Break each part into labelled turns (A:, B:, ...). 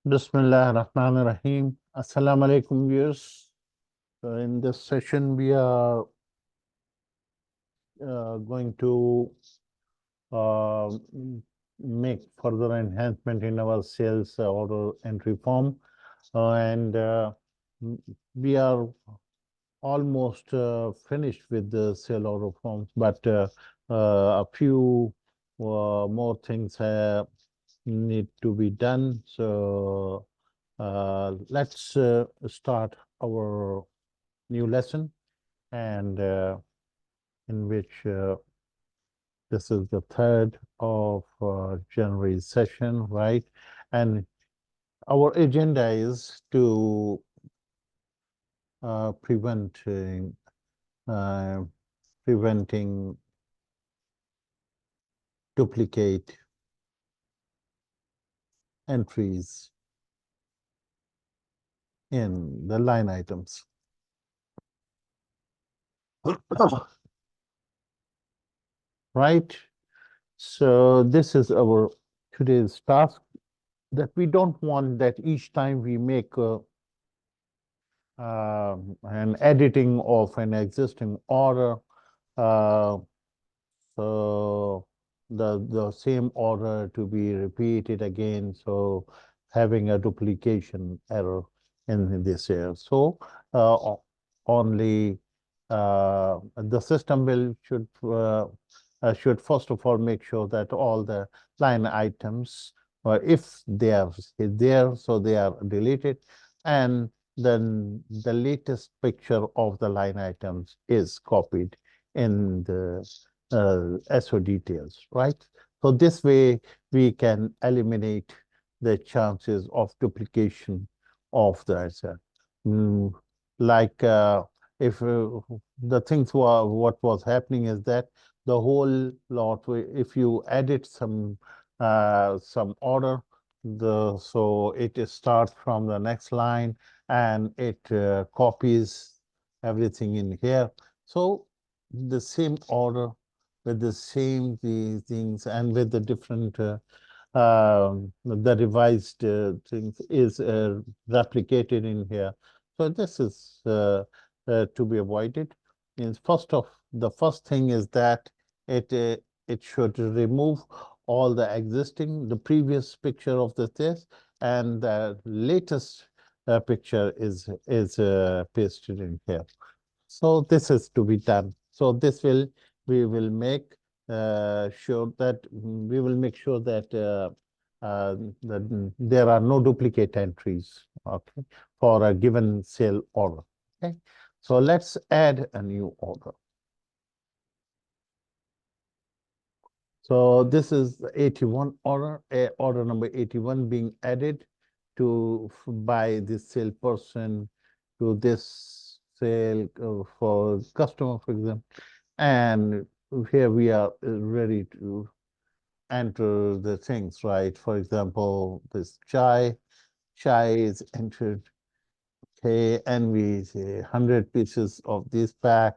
A: Bismillah ar-Rahman ar-Rahim. Assalamu alaikum viewers. So in this session, we are going to uh, make further enhancement in our sales order entry form. And we are almost finished with the sale order forms, but a few more things need to be done. So let's start our new lesson, and in which this is the third of January's session, right? And our agenda is to preventing uh, preventing duplicate entries in the line items. Right? So this is our today's task, that we don't want that each time we make an editing of an existing order, uh, so the same order to be repeated again, so having a duplication error in this here. So only the system should first of all make sure that all the line items, if they are there, so they are deleted, and then the latest picture of the line items is copied in the SO details, right? So this way we can eliminate the chances of duplication of the asset. Mm, like if the things were, what was happening is that the whole lot, if you edit some order, so it starts from the next line and it copies everything in here. So the same order with the same things and with the different the revised things is replicated in here. So this is to be avoided. Means the first thing is that it should remove all the the previous picture of the this, and the latest picture is pasted in here. So this is to be done. So we will make sure that we will make sure that that there are no duplicate entries, okay, for a given sale order. Okay, so let's add a new order. So this is the 81 order, order number 81 being added by this salesperson to this sale for customer, for example. And here we are ready to enter the things, right? For example, this chai is entered, okay, and we say 100 pieces of this pack,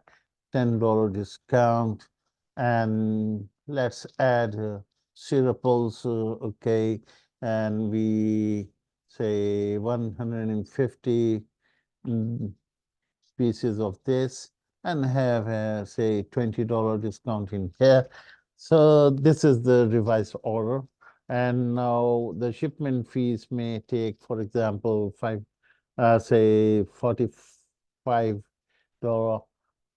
A: $10 discount, and let's add syrup also, okay, and we say 150 pieces of this, and have say $20 discount in here. So this is the revised order. And now the shipment fees may take, for example, say $45,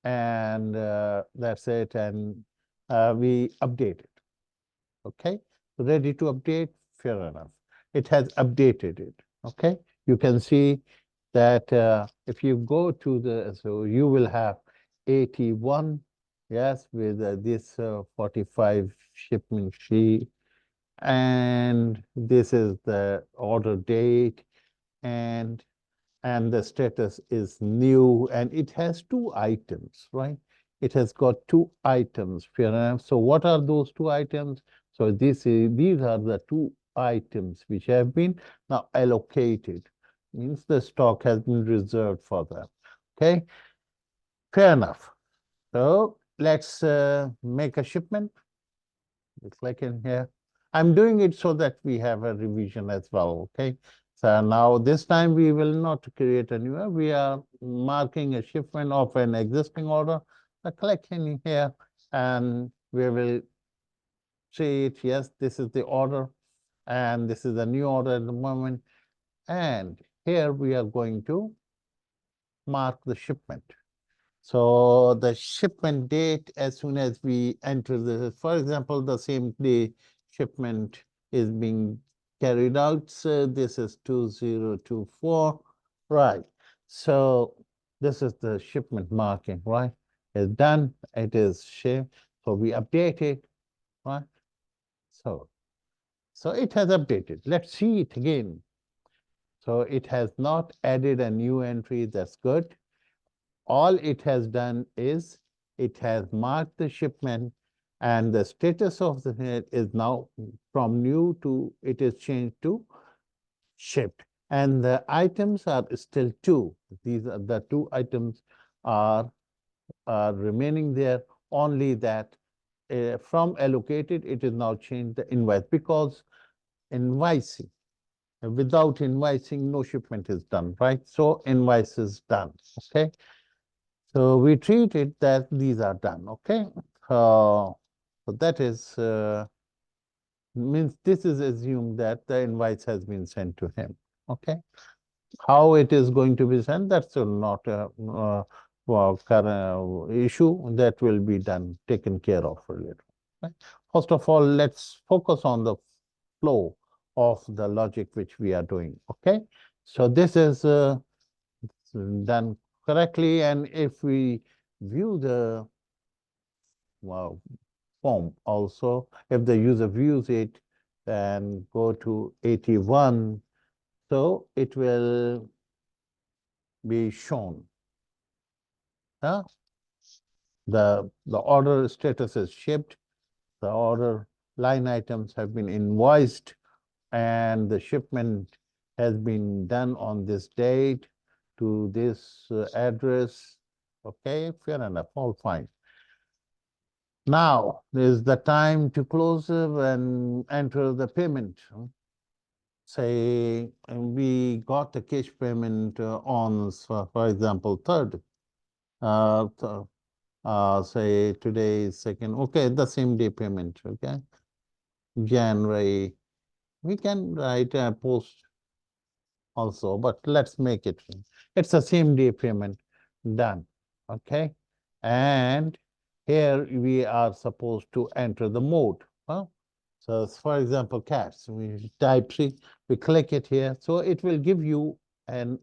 A: and that's it. And we update it. Okay, ready to update. Fair enough. It has updated it. Okay, you can see that if you go to so you will have 81, yes, with this 45 shipment sheet, and this is the order date, and the status is new, and it has two items, right? It has got two items, fair enough. So what are those two items? So these are the two items which have been now allocated, means the stock has been reserved for them. Okay, fair enough. So let's make a shipment. Looks like in here. I'm doing it so that we have a revision as well. Okay, So now this time we will not create a new one. We are marking a shipment of an existing order. So click in here and we will see it. Yes, this is the order and this is a new order at the moment. And here we are going to mark the shipment. So the shipment date, as soon as we enter the, for example, the same day shipment is being carried out. So this is 2024, right? So this is the shipment marking, right? It's done, it is shipped. So we update it, right? So, so it has updated. Let's see it again. So it has not added a new entry, that's good. All it has done is it has marked the shipment and the status of the head is now from new to it is changed to shipped. And the items are still two. These are the two items are, are remaining there, only that from allocated it is now changed the invoice because invoicing. Without invoicing, no shipment is done, right? So invoice is done, okay? So we treat it that these are done, okay? So that is, means this is assumed that the invoice has been sent to him, okay? How it is going to be sent, that's not a current issue that will be done, taken care of later. Right? First of all, let's focus on the flow of the logic which we are doing, okay? So this is done correctly, and if we view the form also, if the user views it and go to 81, so it will be shown. Huh? The order status is shipped, the order line items have been invoiced, and the shipment has been done on this date to this address. Okay, fair enough, all fine. Now is the time to close and enter the payment. Say we got the cash payment on, for example, third. Say today is second. Okay, the same day payment. Okay, January. We can write a post also, but let's make it. It's the same day payment done. Okay, and here we are supposed to enter the mode. Huh? So for example, cash, we type 3, we click it here. So it will give you an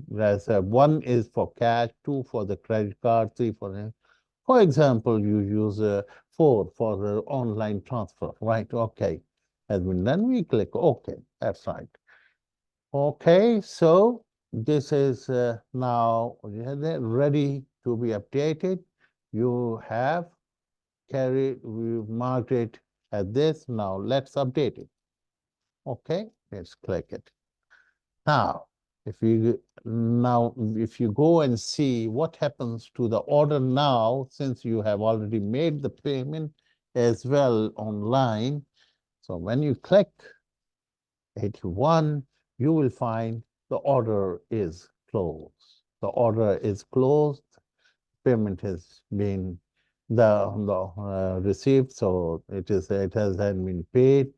A: there's one is for cash, 2 for the credit card, 3 for example, you use 4 for the online transfer, right? Okay, has been done. We click OK. That's right. Okay, so this is now ready to be updated. You have we marked it as this. Now let's update it. Okay, let's click it. Now, if you go and see what happens to the order now, since you have already made the payment as well online. So when you click 81, you will find the order is closed. The order is closed. Payment has been received, so it has been paid.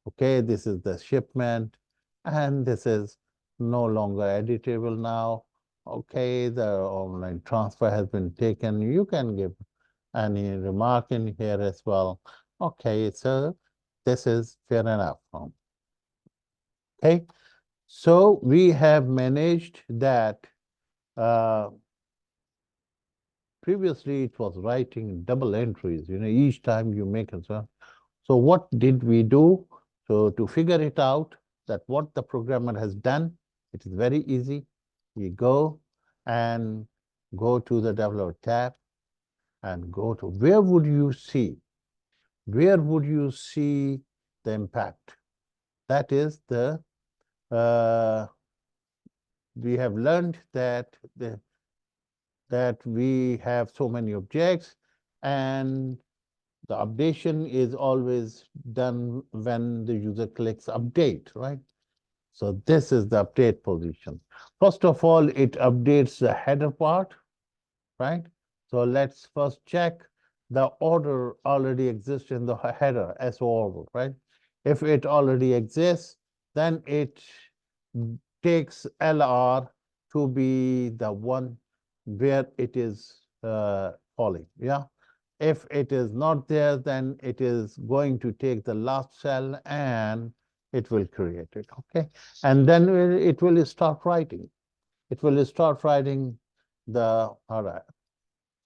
A: Okay, this is the shipment, and this is no longer editable now. Okay, the online transfer has been taken. You can give any remark in here as well. Okay, so this is fair enough. Okay, so we have managed that. Previously, it was writing double entries, each time you make it. So what did we do? So to figure it out, that what the programmer has done, it is very easy. We go and go to the developer tab and go to where would you see the impact? That is the we have learned that that we have so many objects, and The updation is always done when the user clicks update, right? So this is the update position. First of all, it updates the header part, right? So let's first check the order already exists in the header, SO order, right? If it already exists, then it takes LR to be the one where it is falling, yeah? If it is not there, then it is going to take the last cell and it will create it, okay? And then it will start writing. It will start writing the, all right.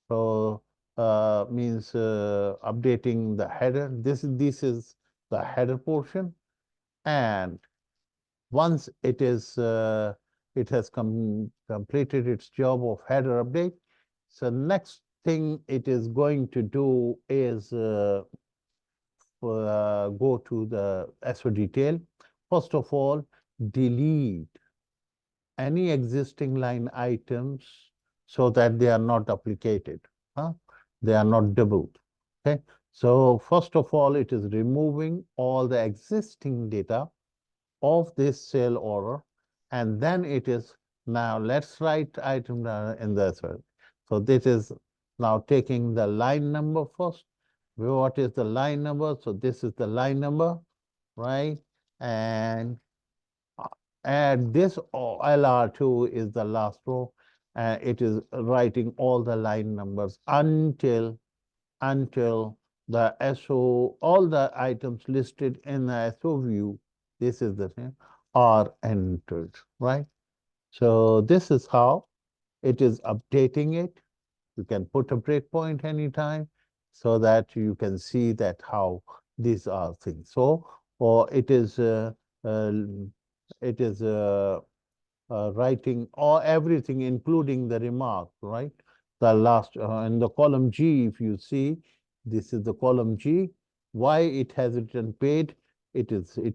A: So means updating the header. This is the header portion, and once it has completed its job of header update, so next thing it is going to do is go to the SO detail. First of all, delete any existing line items so that they are not duplicated, huh? They are not doubled. Okay. So first of all, it is removing all the existing data of this sale order, and then it is now let's write item in the cell. So this is now taking the line number first. What is the line number? So this is the line number, right? And this LR2 is the last row, and it is writing all the line numbers until the SO, all the items listed in the SO view, this is the thing, are entered, right? So this is how it is updating it. You can put a breakpoint anytime so that you can see that how these are things. So, or uh, it is writing or everything, including the remark, right? The last in the column G, if you see, this is the column G. Why it has written paid? It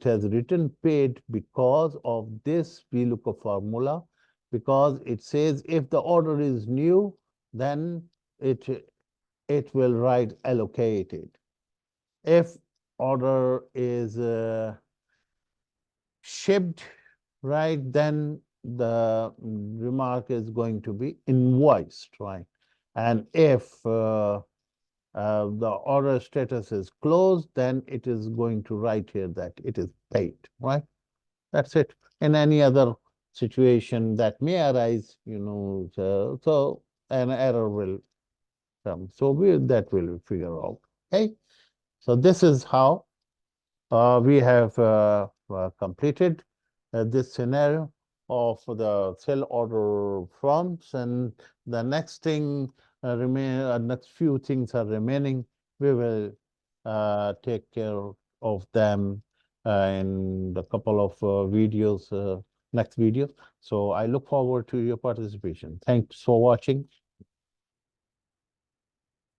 A: has written paid because of this VLOOKUP formula, because it says if the order is new, then it will write allocated. If order is shipped, right, then the remark is going to be invoiced, right? And if the order status is closed, then it is going to write here that it is paid, right? That's it. In any other situation that may arise, so an error will come. So that will figure out. Okay. So this is how we have completed this scenario of the cell order forms, and the next thing next few things are remaining. We will take care of them in a couple of videos, next video. So I look forward to your participation. Thanks for watching.